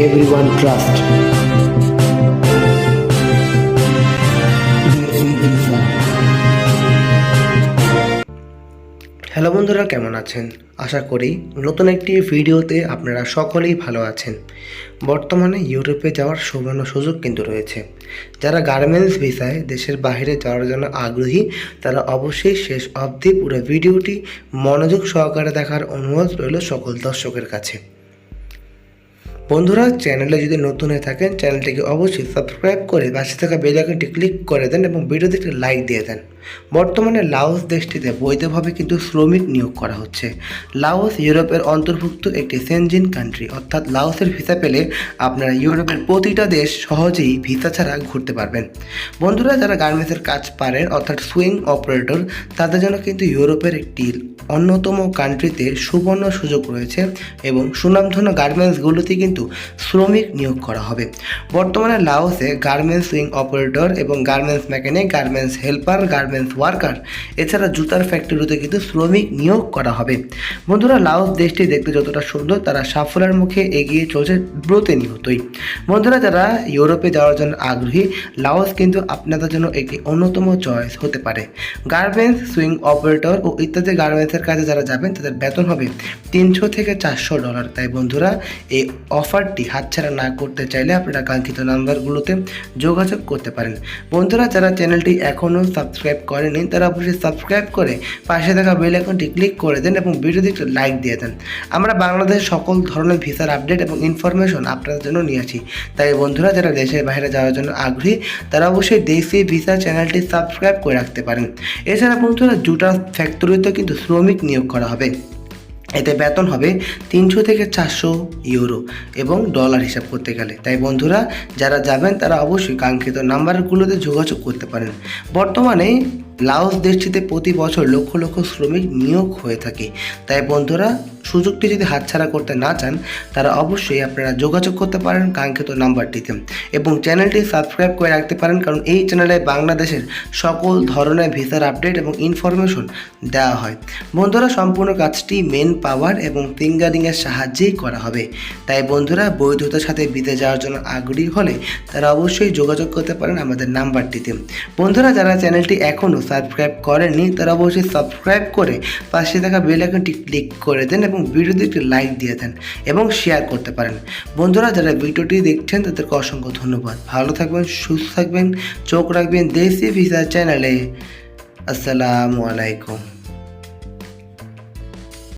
everyone trust. Hello বন্ধুরা, কেমন আছেন? আশা করি নতুন একটি ভিডিওতে আপনারা সকলেই ভালো আছেন। বর্তমানে ইউরোপে যাওয়ার সুবর্ণ সুযোগ কিন্তু রয়েছে। যারা গার্মেন্টস ভিসায় দেশের বাইরে যাওয়ার জন্য আগ্রহী তারা অবশ্যই শেষ অবধি পুরো ভিডিওটি মনোযোগ সহকারে দেখার অনুরোধ রইল সকল দর্শকের কাছে। বন্ধুরা, চ্যানেলে যদি নতুন হয়ে থাকেন চ্যানেলটিকে অবশ্যই সাবস্ক্রাইব করে পাশে থাকা বেল আইকনটি ক্লিক করে দেন এবং ভিডিওতে একটি লাইক দিয়ে দেন। বর্তমানে লাওস দেশটিতে বৈধভাবে কিন্তু শ্রমিক নিয়োগ করা হচ্ছে। লাওস ইউরোপের অন্তর্ভুক্ত একটি সেনজিন কান্ট্রি, অর্থাৎ লাওসের ভিসা পেলে আপনারা ইউরোপের প্রতিটা দেশ সহজেই ভিসা ছাড়া ঘুরতে পারবেন। বন্ধুরা, যারা গার্মেন্টসের কাজ পারেন অর্থাৎ সুইং অপারেটর, তাদের জন্য কিন্তু ইউরোপের একটি অন্যতম কান্ট্রিতে সুবর্ণ সুযোগ রয়েছে এবং সুনামধন্য গার্মেন্টসগুলোতে কিন্তু শ্রমিক নিয়োগ করা হবে। বর্তমানে লাওসে গার্মেন্টস সুইং অপারেটর এবং garments mechanic, garments helper, garments worker এছাড়া জুতার ফ্যাক্টরিতে কিন্তু শ্রমিক নিয়োগ করা হবে। বন্ধুরা, লাওস দেশটি দেখতে যতটা সুন্দর তারা সাফল্যের মুখে এগিয়ে চলছে প্রতিনিয়তই। বন্ধুরা, যারা ইউরোপে যাওয়ার জন্য আগ্রহী, লাওস কিন্তু আপনাদের জন্য একটি অন্যতম চয়েস হতে পারে। গার্মেন্টস সুইং অপারেটর ও ইত্যাদি গার্মেন্টসের কাজে যারা যাবেন তাদের বেতন হবে $300 থেকে $400। তাই বন্ধুরা, এই অফারটি হাতছাড়া না করতে চাইলে আপনারা কাঙ্ক্ষিত নাম্বারগুলোতে যোগাযোগ করতে পারেন। বন্ধুরা, যারা চ্যানেলটি এখনও সাবস্ক্রাইব করেনি তারা অবশ্যই সাবস্ক্রাইব করে পাশে থাকা বেল আইকনটি ক্লিক করে দেন এবং ভিডিওতে একটু লাইক দিয়ে দেন। আমরা বাংলাদেশের সকল ধরনের ভিসার আপডেট এবং ইনফরমেশন আপনাদের জন্য নিয়ে আসি। তাই বন্ধুরা, যারা দেশের বাইরে যাওয়ার জন্য আগ্রহী তারা অবশ্যই দেশি ভিসা চ্যানেলটি সাবস্ক্রাইব করে রাখতে পারেন। এছাড়া বন্ধুরা, জুতা ফ্যাক্টরিতে কিন্তু শ্রমিক নিয়োগ করা হবে। এতে বেতন হবে $300 থেকে $400 এবং ডলার হিসাব করতে গেলে। তাই বন্ধুরা, যারা যাবেন তারা অবশ্যই কাঙ্ক্ষিত নাম্বারগুলোতে যোগাযোগ করতে পারেন। বর্তমানে লাওস দেশটিতে প্রতি বছর লক্ষ লক্ষ শ্রমিক নিয়োগ হয়ে থাকে। তাই বন্ধুরা, সুযোগটি যদি হাতছাড়া করতে না চান তারা অবশ্যই আপনারা যোগাযোগ করতে পারেন কাঙ্ক্ষিত নাম্বারটিতে এবং চ্যানেলটি সাবস্ক্রাইব করে রাখতে পারেন, কারণ এই চ্যানেলে বাংলাদেশের সকল ধরনের ভিসার আপডেট এবং ইনফরমেশন দেওয়া হয়। বন্ধুরা, সম্পূর্ণ কাজটি মেন পাওয়ার এবং ফিঙ্গারিংয়ের সাহায্যেই করা হবে। তাই বন্ধুরা, বৈধতার সাথে বিদেশ যাওয়ার জন্য আগ্রহী হলে তারা অবশ্যই যোগাযোগ করতে পারেন আমাদের নাম্বারটিতে। বন্ধুরা, যারা চ্যানেলটি এখনও সাবস্ক্রাইব করেননি তারা অবশ্যই সাবস্ক্রাইব করে পাশে থাকা বেল আইকনটি ক্লিক করে দেন এবং ভিডিওতে একটি লাইক দিয়ে দেন এবং শেয়ার করতে পারেন। বন্ধুরা, যারা ভিডিওটি দেখছেন তাদেরকে অসংখ্য ধন্যবাদ। ভালো থাকবেন, সুস্থ থাকবেন, চোখ রাখবেন দেশি ভিসা চ্যানেলে। আসসালামু আলাইকুম।